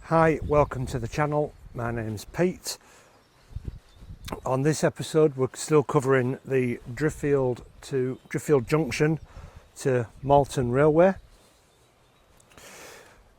Hi, welcome to the channel. My name's Pete. On this episode we're still covering the Driffield Junction to Malton Railway,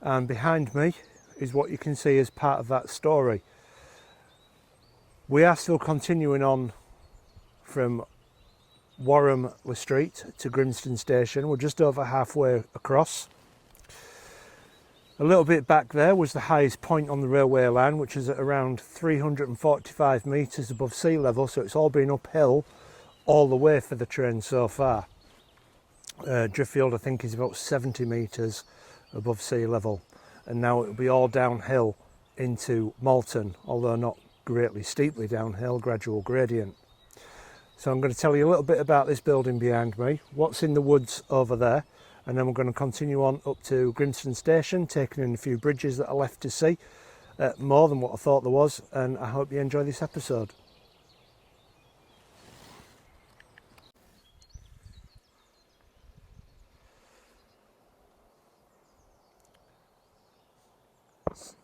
and behind me is what you can see as part of that story. We are still continuing on from Wharram Street to Grimston Station. We're just over halfway across. A little bit back there was the highest point on the railway line, which is at around 345 metres above sea level, so it's all been uphill all the way for the train so far. Driffield, I think, is about 70 metres above sea level, and now it'll be all downhill into Malton, although not greatly steeply downhill, gradual gradient. So I'm going to tell you a little bit about this building behind me, what's in the woods over there, and then we're going to continue on up to Grimston Station, taking in a few bridges that are left to see, more than what I thought there was, and I hope you enjoy this episode.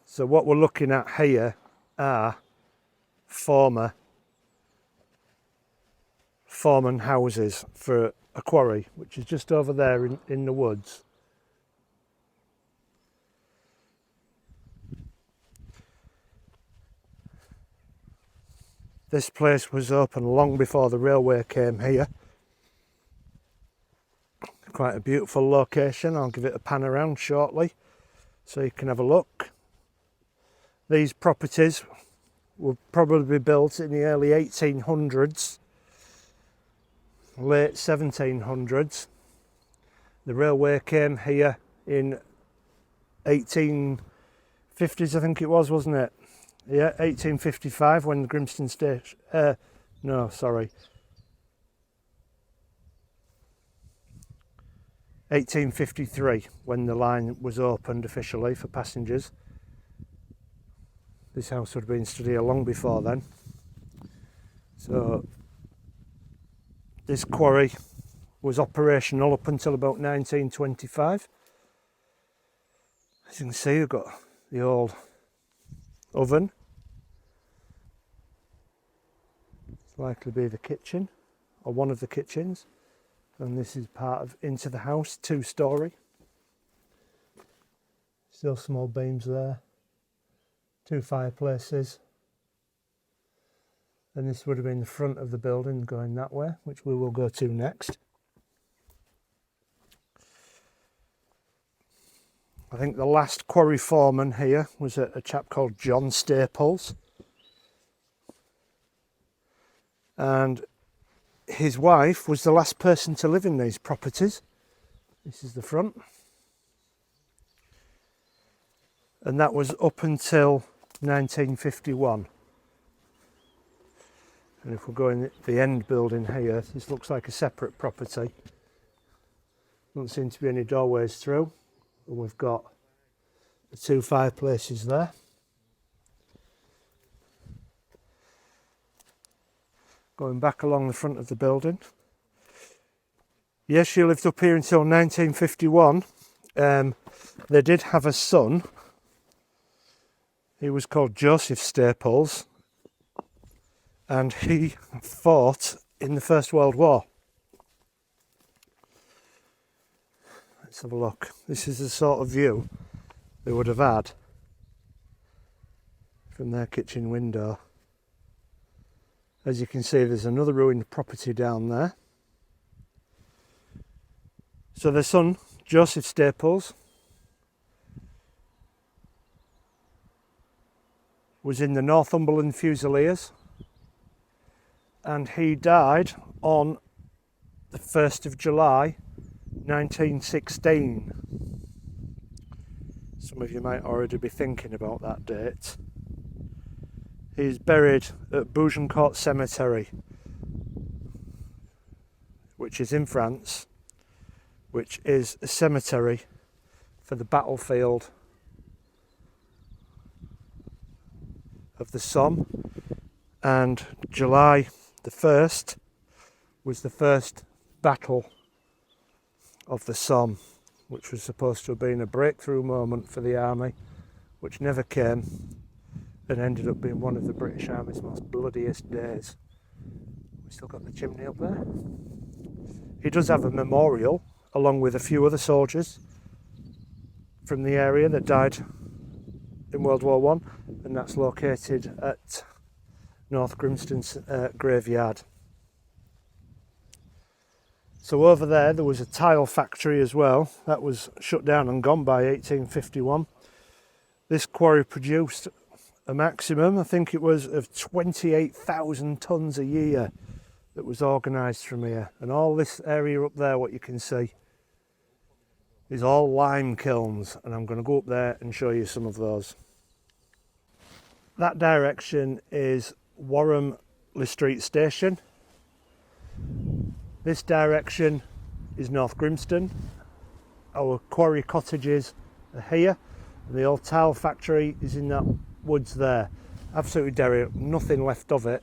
So what we're looking at here are foreman houses for a quarry, which is just over there in the woods. This place was open long before the railway came here. Quite a beautiful location. I'll give it a pan around shortly so you can have a look. These properties were probably built in the early 1800s. Late 1700s. The railway came here in 1850s, I think it was, wasn't it? Yeah, 1855 when the Grimston Station, 1853 when the line was opened officially for passengers. This house would have been stood here long before then. So this quarry was operational up until about 1925. As you can see, we've got the old oven. It's likely to be the kitchen, or one of the kitchens. And this is part of into the house, 2-storey. Still small beams there. 2 fireplaces. And this would have been the front of the building going that way, which we will go to next. I think the last quarry foreman here was a chap called John Staples. And his wife was the last person to live in these properties. This is the front. And that was up until 1951. And if we're going the end building here, this looks like a separate property. Doesn't seem to be any doorways through. And we've got the 2 fireplaces there. Going back along the front of the building. Yes, she lived up here until 1951. They did have a son. He was called Joseph Staples. And he fought in the First World War. Let's have a look. This is the sort of view they would have had from their kitchen window. As you can see, there's another ruined property down there. So their son, Joseph Staples, was in the Northumberland Fusiliers. And he died on the 1st of July 1916. Some of you might already be thinking about that date. He's buried at Bougencourt Cemetery, which is in France, which is a cemetery for the battlefield of the Somme. And July the 1st was the first battle of the Somme, which was supposed to have been a breakthrough moment for the army which never came and ended up being one of the British Army's most bloodiest days. We've still got the chimney up there. He does have a memorial along with a few other soldiers from the area that died in World War One, and that's located at North Grimston's graveyard. So over there was a tile factory as well. That was shut down and gone by 1851. This quarry produced a maximum, I think it was, of 28,000 tonnes a year that was organised from here. And all this area up there, what you can see, is all lime kilns, and I'm going to go up there and show you some of those. That direction is Wharram Street Station. This direction is North Grimston. Our quarry cottages are here, and the old tile factory is in that woods there. Absolutely derelict, nothing left of it.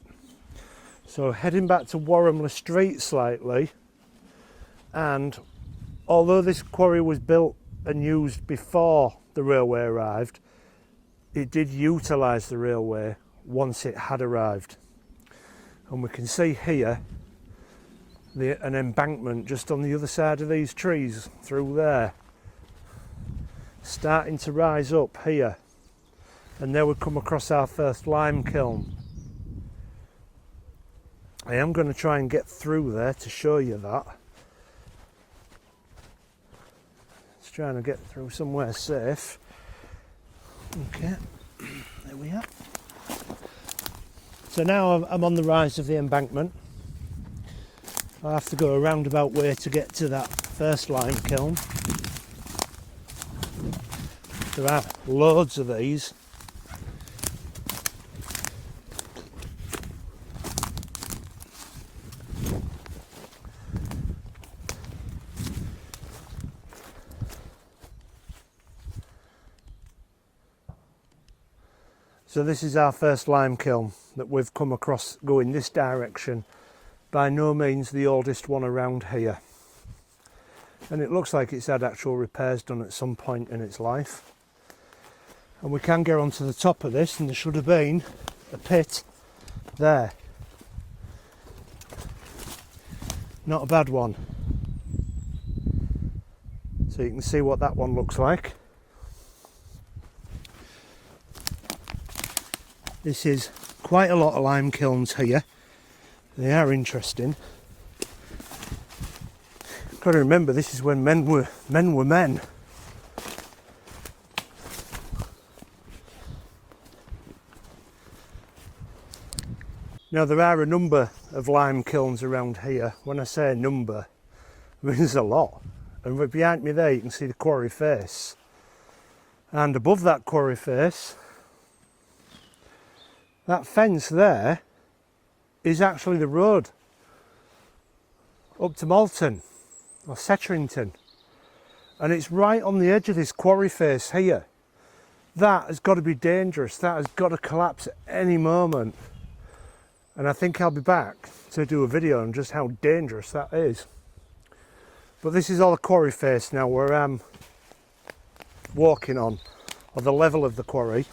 So heading back to Wharram Street slightly, and although this quarry was built and used before the railway arrived, it did utilise the railway once it had arrived. And we can see here an embankment just on the other side of these trees through there, starting to rise up here, and there we come across our first lime kiln. I am going to try and get through there to show you that. Just trying to get through somewhere safe. Okay, there we are. So now I'm on the rise of the embankment. I have to go a roundabout way to get to that first lime kiln. There are loads of these. So this is our first lime kiln that we've come across going this direction. By no means the oldest one around here. And it looks like it's had actual repairs done at some point in its life. And we can get onto the top of this, and there should have been a pit there. Not a bad one. So you can see what that one looks like. This is quite a lot of lime kilns here. They are interesting. Got to remember, this is when men were men. Now there are a number of lime kilns around here. When I say a number, I mean there's a lot. And behind me there you can see the quarry face. And above that quarry face, that fence there is actually the road up to Malton or Setterington, and it's right on the edge of this quarry face here. That has got to be dangerous. That has got to collapse at any moment, and I think I'll be back to do a video on just how dangerous that is. But this is all the quarry face now where I'm walking on, or the level of the quarry.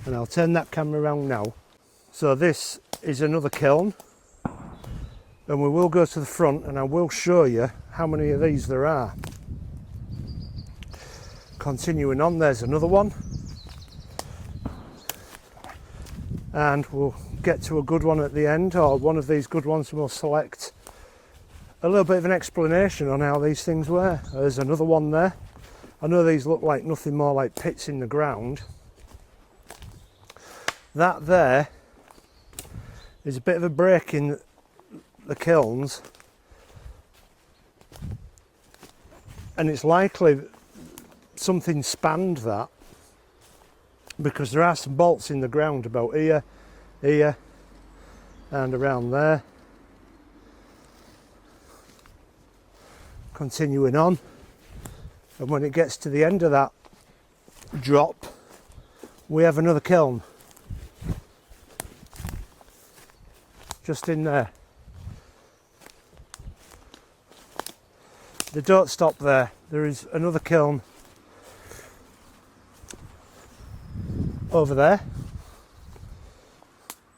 And I'll turn that camera around now. So this is another kiln, and we will go to the front and I will show you how many of these there are. Continuing on, there's another one, and we'll get to a good one at the end, or one of these good ones, and we'll select a little bit of an explanation on how these things were. There's another one there. I know these look like nothing more like pits in the ground. That there is a bit of a break in the kilns, and it's likely something spanned that, because there are some bolts in the ground about here, here and around there. Continuing on, and when it gets to the end of that drop, we have another kiln. Just in there. They don't stop there. There is another kiln over there,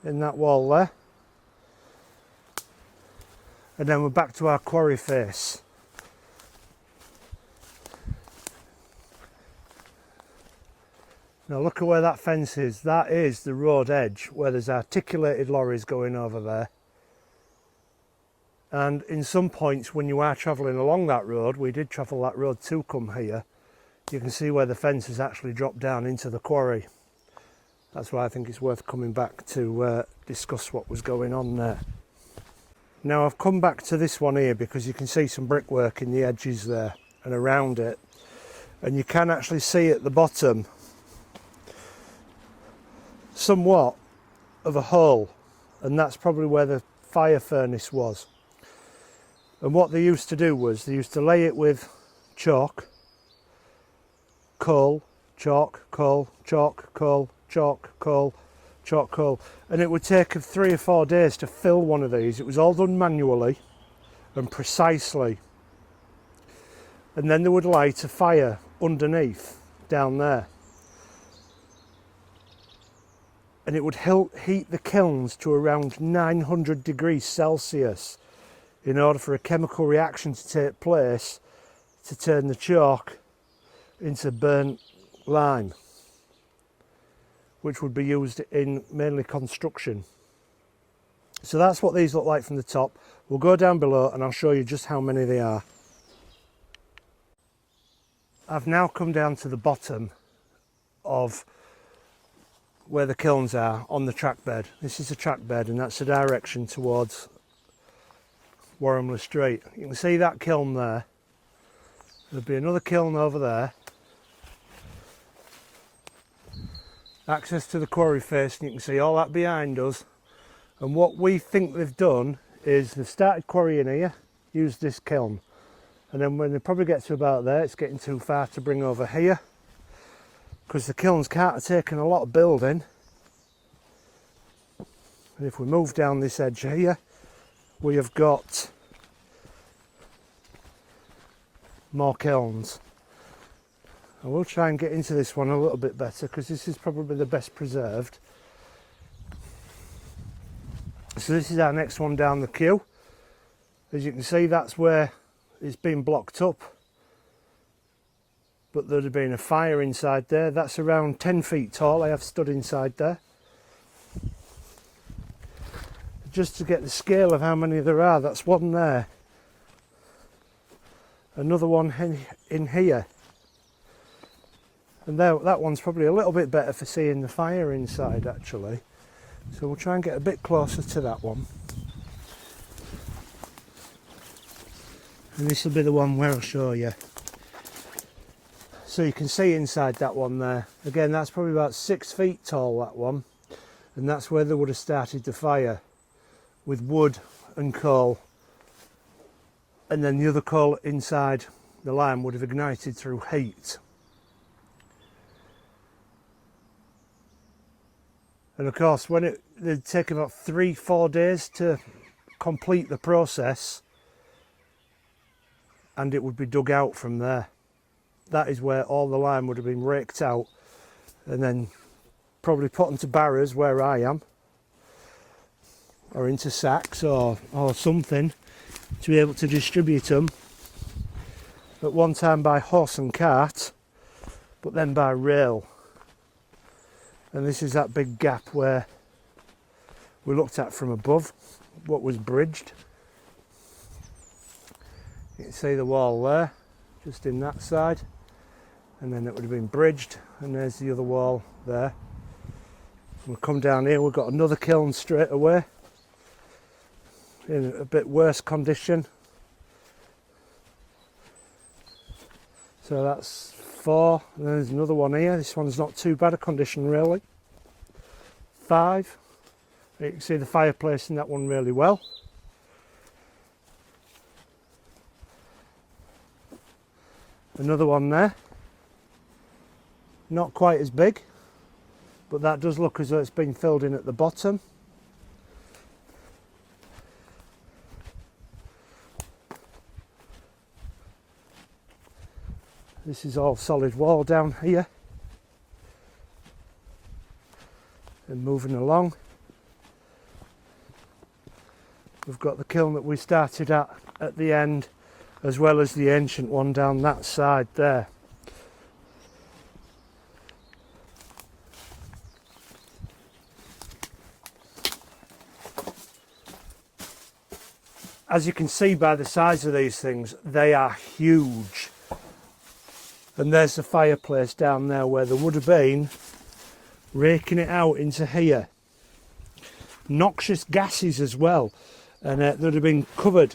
in that wall there, and then we're back to our quarry face. Now look at where that fence is. That is the road edge where there's articulated lorries going over there. And in some points when you are travelling along that road, we did travel that road to come here, you can see where the fence has actually dropped down into the quarry. That's why I think it's worth coming back to discuss what was going on there. Now I've come back to this one here because you can see some brickwork in the edges there and around it. And you can actually see at the bottom somewhat of a hole, and that's probably where the fire furnace was. And what they used to do was they used to lay it with chalk, coal, chalk, coal, chalk, coal, chalk, coal, chalk, coal, and it would take 3 or 4 days to fill one of these. It was all done manually and precisely, and then they would light a fire underneath down there, and it would heat the kilns to around 900 degrees Celsius in order for a chemical reaction to take place to turn the chalk into burnt lime, which would be used in mainly construction. So that's what these look like from the top. We'll go down below and I'll show you just how many they are. I've now come down to the bottom of where the kilns are on the track bed. This is the track bed, and that's the direction towards Wharram Street. You can see that kiln there. There'll be another kiln over there. Access to the quarry face, and you can see all that behind us. And what we think they've done is they've started quarrying here, used this kiln, and then when they probably get to about there, it's getting too far to bring over here because the kilns can't have taken a lot of building. And if we move down this edge here, we have got more kilns. And we'll try and get into this one a little bit better because this is probably the best preserved. So this is our next one down the queue. As you can see, that's where it's been blocked up, but there'd have been a fire inside there. That's around 10 feet tall. I have stood inside there just to get the scale of how many there are. That's one there, another one in here, and there, that one's probably a little bit better for seeing the fire inside actually. So we'll try and get a bit closer to that one, and this will be the one where I'll show you. So you can see inside that one there. Again, that's probably about 6 feet tall, that one, and that's where they would have started the fire with wood and coal, and then the other coal inside the lime would have ignited through heat. And of course, when it'd take about 3-4 days to complete the process, and it would be dug out from there. That is where all the lime would have been raked out and then probably put into barrows where I am, or into sacks or something, to be able to distribute them at one time by horse and cart, but then by rail. And this is that big gap where we looked at from above, what was bridged. You can see the wall there, just in that side, and then it would have been bridged, and there's the other wall there. We'll come down here, we've got another kiln straight away, in a bit worse condition. So that's 4, and then there's another one here. This one's not too bad a condition really. 5, you can see the fireplace in that one really well. Another one there, not quite as big, but that does look as though it's been filled in at the bottom. This is all solid wall down here. And moving along, we've got the kiln that we started at the end, as well as the ancient one down that side there. As you can see by the size of these things, they are huge. And there's the fireplace down there where there would have been, raking it out into here. Noxious gases as well, and they'd have been covered,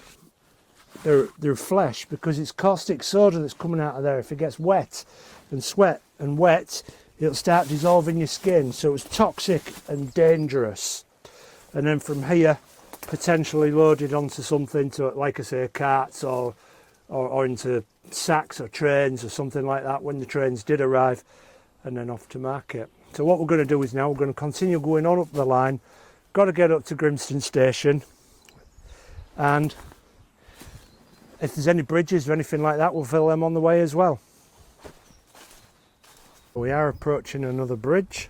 their flesh, because it's caustic soda that's coming out of there. If it gets wet and sweat and wet, it'll start dissolving your skin, so it's toxic and dangerous. And then from here, potentially loaded onto something, to, like I say, carts or into sacks or trains or something like that when the trains did arrive, and then off to market. So what we're going to do is now we're going to continue going on up the line. Got to get up to Grimston station, and if there's any bridges or anything like that, we'll fill them on the way as well. We are approaching another bridge.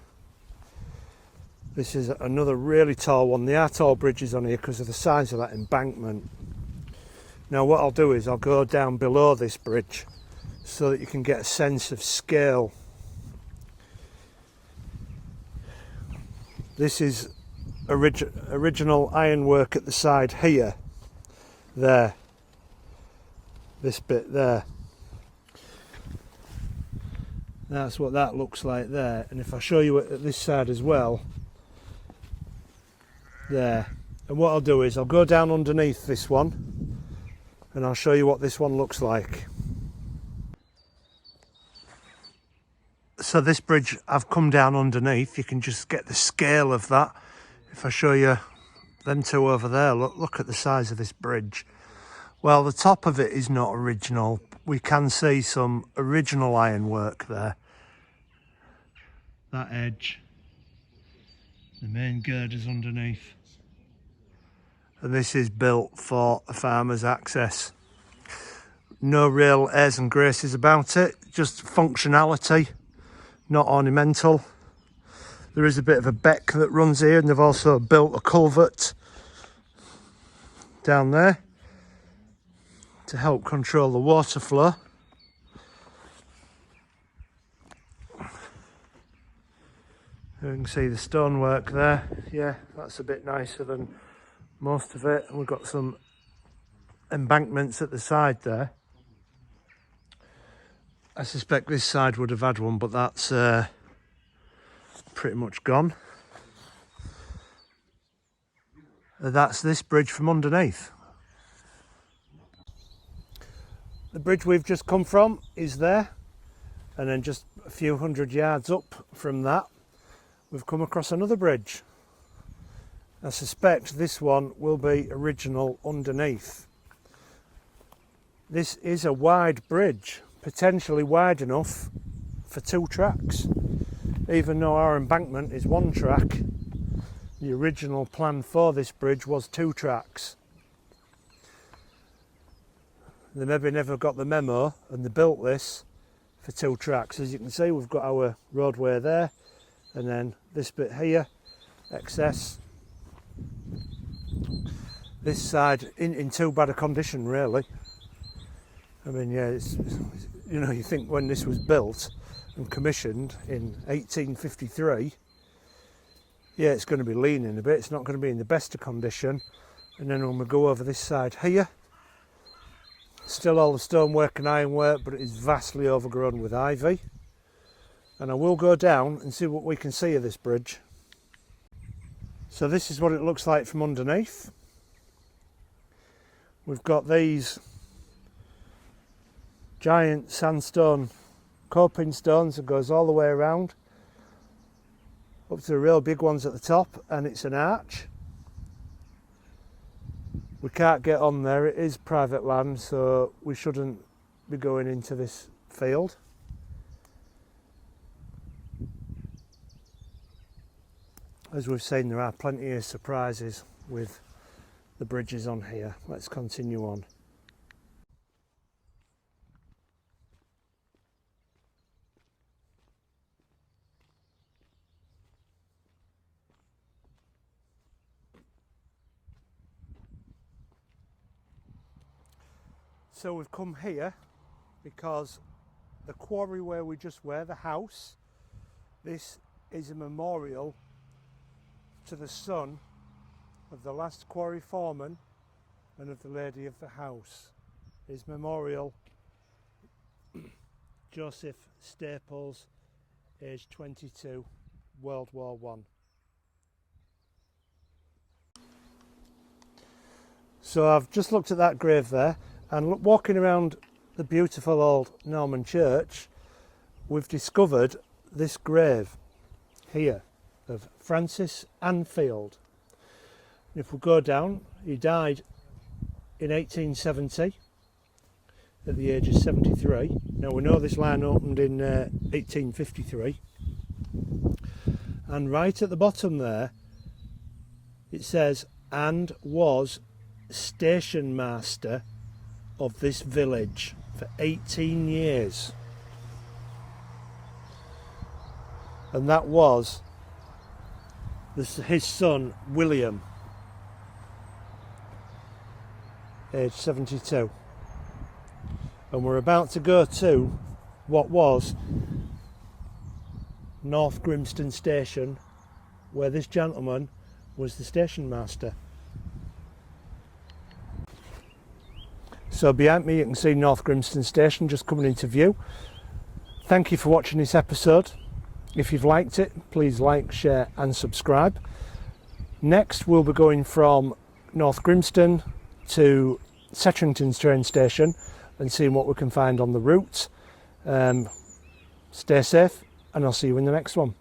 This is another really tall one. There are tall bridges on here because of the size of that embankment. Now what I'll do is I'll go down below this bridge so that you can get a sense of scale. This is original ironwork at the side here, there, this bit there. That's what that looks like there, and if I show you at this side as well, there. And what I'll do is I'll go down underneath this one and I'll show you what this one looks like. So this bridge I've come down underneath, you can just get the scale of that. If I show you them two over there, look at the size of this bridge. Well, the top of it is not original. We can see some original ironwork there. That edge, the main girders underneath. And this is built for a farmer's access. No real airs and graces about it, just functionality, not ornamental. There is a bit of a beck that runs here, and they've also built a culvert down there to help control the water flow. You can see the stonework there. Yeah, that's a bit nicer than most of it. And we've got some embankments at the side there. I suspect this side would have had one, but that's pretty much gone. That's this bridge from underneath. The bridge we've just come from is there, and then just a few hundred yards up from that we've come across another bridge. I suspect this one will be original underneath. This is a wide bridge, potentially wide enough for 2 tracks. Even though our embankment is 1 track, the original plan for this bridge was 2 tracks. They maybe never got the memo and they built this for 2 tracks. As you can see, we've got our roadway there, and then this bit here, excess. This side in too bad a condition, really. I mean, yeah, it's, you know, you think when this was built and commissioned in 1853, yeah, it's going to be leaning a bit. It's not going to be in the best of condition. And then when we go over this side here, still all the stonework and ironwork, but it is vastly overgrown with ivy. And I will go down and see what we can see of this bridge. So this is what it looks like from underneath. We've got these giant sandstone coping stones that goes all the way around up to the real big ones at the top, and it's an arch. We can't get on there, it is private land, so we shouldn't be going into this field. As we've seen, there are plenty of surprises with the bridges on here. Let's continue on. So we've come here because the quarry where we just were, the house, this is a memorial to the son of the last quarry foreman and of the lady of the house. His memorial, Joseph Staples, aged 22, World War One. So I've just looked at that grave there, and walking around the beautiful old Norman church, we've discovered this grave here of Francis Anfield. If we go down, he died in 1870 at the age of 73. Now we know this line opened in 1853, and right at the bottom there it says, and was station master of this village for 18 years. And that was his son William, aged 72. And we're about to go to what was North Grimston station, where this gentleman was the station master. So behind me you can see North Grimston station just coming into view. Thank you for watching this episode. If you've liked it, please like, share and subscribe. Next we'll be going from North Grimston to Setrington train station and seeing what we can find on the route. Stay safe, and I'll see you in the next one.